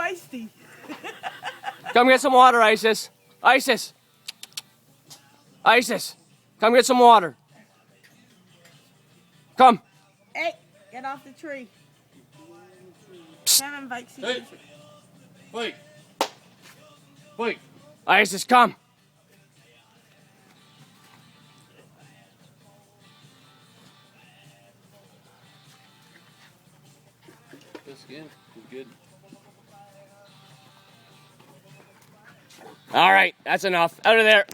feisty. Come get some water, Isis. Isis. Isis. Come get some water. Come. Hey, get off the tree. Kevin invites you. Hey. Wait. Wait. Isis, come. This again is good. All right, that's enough. Out of there.